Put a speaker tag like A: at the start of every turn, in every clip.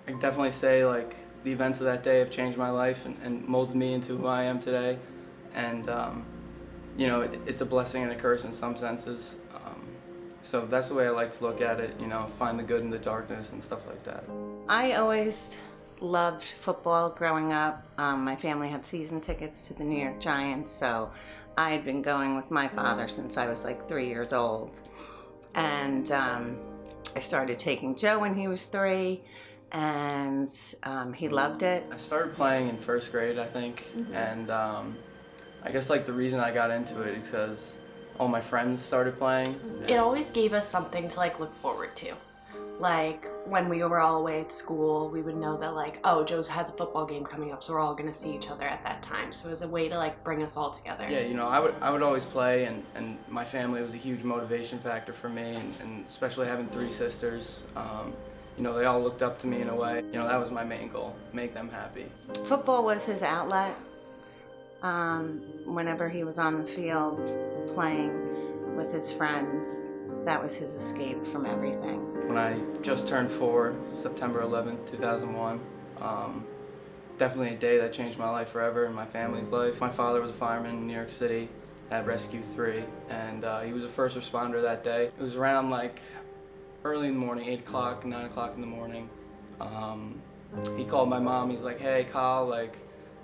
A: I can definitely say like the events of that day have changed my life and molded me into who I am today. And it's a blessing and a curse in some senses. So that's the way I like to look at it. Find the good in the darkness and stuff like that.
B: I always loved football growing up. My family had season tickets to the New York Giants, so I had been going with my father since I was like 3 years old. And I started taking Joe when he was 3, and he loved it.
A: I started playing in first grade, I think, and I guess like the reason I got into it is because all my friends started playing.
C: It always gave us something to like look forward to. Like when we were all away at school, we would know that like, oh, Joe's has a football game coming up, so we're all gonna see each other at that time. So it was a way to like bring us all together.
A: Yeah, I would always play, and my family was a huge motivation factor for me, and especially having 3 sisters. They all looked up to me in a way. That was my main goal, make them happy.
B: Football was his outlet. Whenever he was on the field playing with his friends, that was his escape from everything.
A: When I just turned 4, September 11th, 2001, definitely a day that changed my life forever and my family's life. My father was a fireman in New York City at Rescue 3, and he was a first responder that day. It was around like early in the morning, 8 o'clock, 9 o'clock in the morning. He called my mom. He's like, hey, Kyle, like,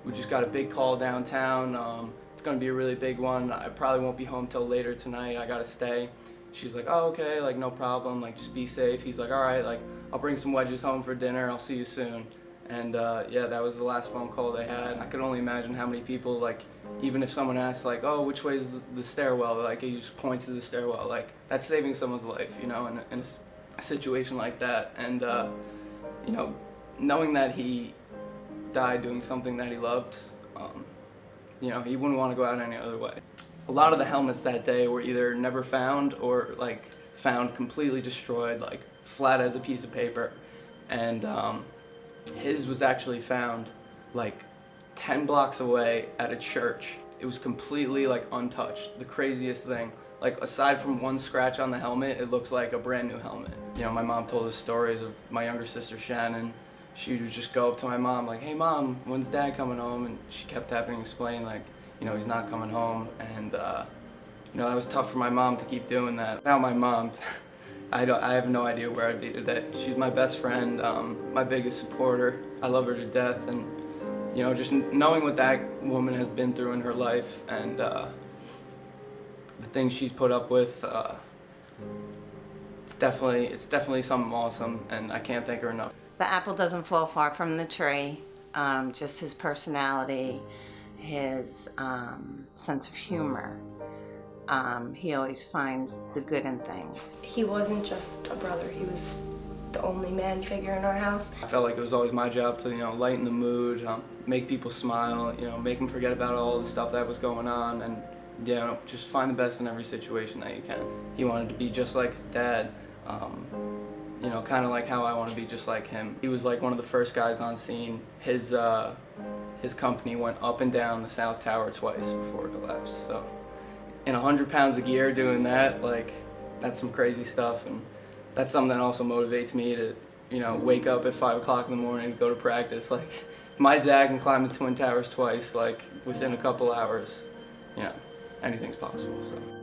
A: we just got a big call downtown. It's gonna be a really big one. I probably won't be home till later tonight. I gotta stay. She's like, oh, okay, like, no problem. Like, just be safe. He's like, all right, like, I'll bring some wedges home for dinner. I'll see you soon. And yeah, that was the last phone call they had. I could only imagine how many people, like, even if someone asks, like, oh, which way is the stairwell? Like, he just points to the stairwell. Like, that's saving someone's life, in a situation like that. And, knowing that he died doing something that he loved, he wouldn't want to go out any other way. A lot of the helmets that day were either never found or like found completely destroyed, like flat as a piece of paper. And his was actually found like 10 blocks away at a church. It was completely like untouched. The craziest thing. Like aside from one scratch on the helmet, it looks like a brand new helmet. My mom told us stories of my younger sister Shannon. She would just go up to my mom like, hey mom, when's dad coming home? And she kept having to explain like, he's not coming home. And that was tough for my mom to keep doing that. Without my mom, I have no idea where I'd be today. She's my best friend, my biggest supporter. I love her to death, and just knowing what that woman has been through in her life and the things she's put up with, it's definitely something awesome, and I can't thank her enough.
B: The apple doesn't fall far from the tree. Just his personality, his sense of humor. He always finds the good in things.
D: He wasn't just a brother, he was the only man figure in our house.
A: I felt like it was always my job to, lighten the mood, make people smile, make them forget about all the stuff that was going on, and, just find the best in every situation that you can. He wanted to be just like his dad, kind of like how I want to be just like him. He was like one of the first guys on scene. His company went up and down the South Tower twice before it collapsed. So in 100 pounds of gear doing that, like, that's some crazy stuff, and that's something that also motivates me to, wake up at 5 o'clock in the morning to go to practice. Like, if my dad can climb the Twin Towers twice, like, within a couple hours, anything's possible, so.